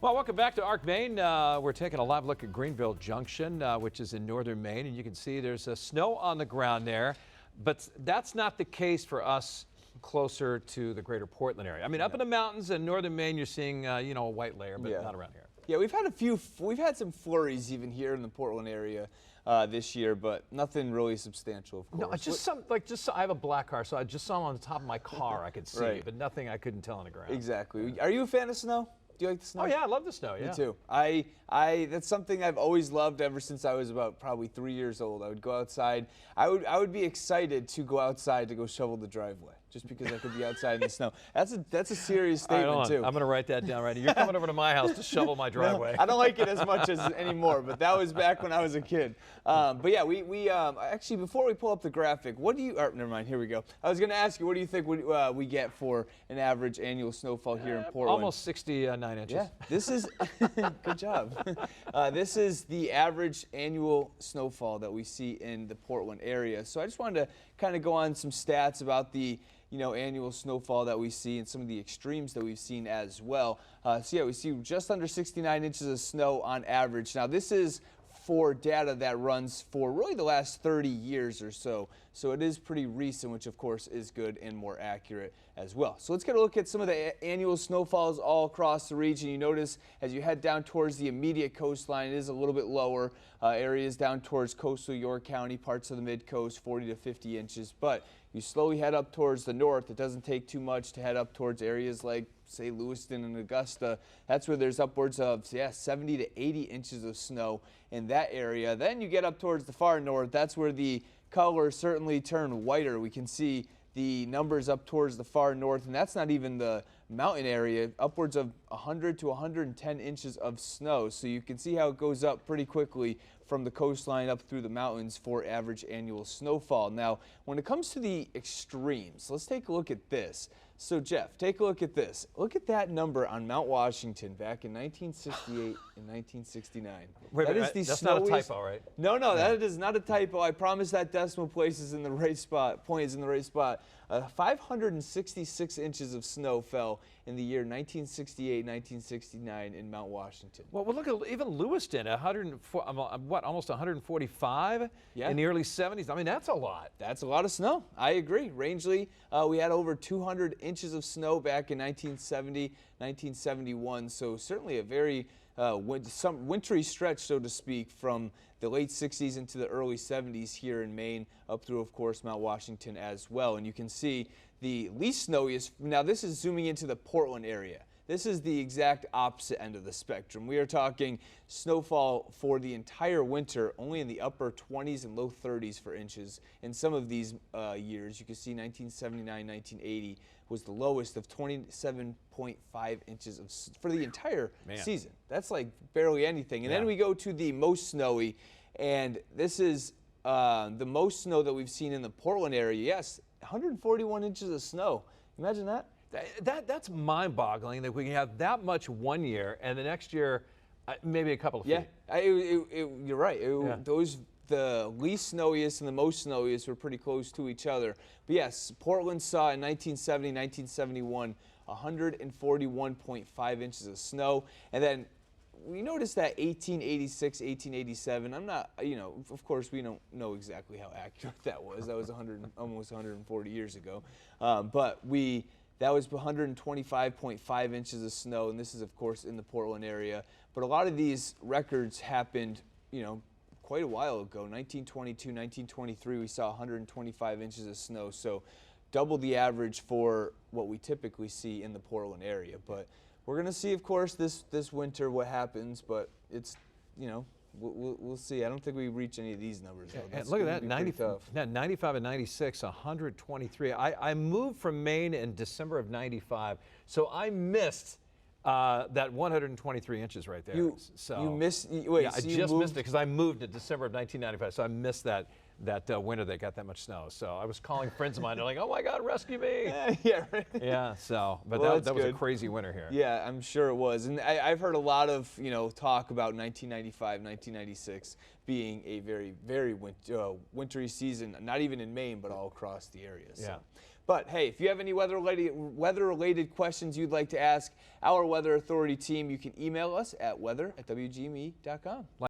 Well, welcome back to Arc, Maine. We're taking a live look at Greenville Junction, which is in northern Maine, and you can see there's snow on the ground there. But that's not the case for us closer to the greater Portland area. I mean, up in the mountains in northern Maine, you're seeing, a white layer, but not around here. Yeah, we've had some flurries even here in the Portland area this year, but nothing really substantial, of course. No, just I have a black car, so I just saw them on the top of my car. I could see, Right. but nothing I couldn't tell on the ground. Exactly. Are you a fan of snow? Do you like the snow? Oh yeah, I love the snow. Yeah. Me too. That's something I've always loved ever since I was about probably 3 years old. I would go outside. I would be excited to go outside to go shovel the driveway, just because I could be outside in the snow. That's a serious statement too. I'm going to write that down right now. You're coming over to my house to shovel my driveway. No, I don't like it as much as anymore, but that was back when I was a kid. But yeah, we actually, before we pull up the graphic, what do you? Never mind. Here we go. I was going to ask you, what do you think we get for an average annual snowfall here in Portland? Almost 69 inches. Yeah, this is good job. This is the average annual snowfall that we see in the Portland area. So I just wanted to kind of go on some stats about the annual snowfall that we see and some of the extremes that we've seen as well. So yeah, we see just under 69 inches of snow on average. Now this is for data that runs for really the last 30 years or so. So it is pretty recent, which of course is good and more accurate as well. So let's get a look at some of the annual snowfalls all across the region. You notice as you head down towards the immediate coastline, it is a little bit lower. Areas down towards coastal York County, parts of the mid-coast, 40 to 50 inches. But you slowly head up towards the north. It doesn't take too much to head up towards areas like, say, Lewiston and Augusta. That's where there's upwards of 70 to 80 inches of snow in that area. Then you get up towards the far north. That's where the colors certainly turn whiter. We can see the numbers up towards the far north, and that's not even the mountain area, upwards of 100 to 110 inches of snow. So you can see how it goes up pretty quickly from the coastline up through the mountains for average annual snowfall. Now, when it comes to the extremes, let's take a look at this. So Jeff, take a look at this. Look at that number on Mount Washington back in 1968 and 1969. Wait, that is the that's snowiest. not a typo, right? No, that is not a typo. I promise that decimal place is in the right spot. Point is in the right spot. 566 inches of snow fell in the year 1968, 1969 in Mount Washington. Well, look at even Lewiston, almost 145 in the early 70s. I mean, that's a lot. That's a lot of snow. I agree. Rangeley, we had over 200 inches of snow back in 1970, 1971. So certainly a very some wintry stretch, so to speak, from the late 60s into the early 70s here in Maine, up through, of course, Mount Washington as well. And you can see the least snowiest. Now, this is zooming into the Portland area. This is the exact opposite end of the spectrum. We are talking snowfall for the entire winter, only in the upper 20s and low 30s for inches. In some of these years, you can see 1979, 1980 was the lowest of 27.5 inches for the entire season. That's like barely anything. And then we go to the most snowy, and this is the most snow that we've seen in the Portland area. Yes, 141 inches of snow. Imagine that. That's mind-boggling that we can have that much one year and the next year maybe a couple of feet. Yeah, you're right. The least snowiest and the most snowiest were pretty close to each other. But yes, Portland saw in 1970, 1971, 141.5 inches of snow. And then we noticed that 1886, 1887, I'm not, of course we don't know exactly how accurate that was. That was almost 140 years ago. But that was 125.5 inches of snow, and this is, of course, in the Portland area. But a lot of these records happened, quite a while ago. 1922, 1923, we saw 125 inches of snow, so double the average for what we typically see in the Portland area. But we're going to see, of course, this winter what happens, but it's, we'll see. I don't think we reach any of these numbers, though. And look at that, 95 and 96, 123. I moved from Maine in December of 95, so I missed that 123 inches right there. You missed? Wait, yeah, so I just missed it because I moved in December of 1995, so I missed that winter that got that much snow. So I was calling friends of mine. They're like, "Oh my God, rescue me!" Yeah, right. Yeah. So, but well, that was a crazy winter here. Yeah, I'm sure it was. And I've heard a lot of talk about 1995, 1996 being a very, very wintry season. Not even in Maine, but all across the area. So. Yeah. But hey, if you have any weather-related questions you'd like to ask our Weather Authority team, you can email us at weather@wgme.com.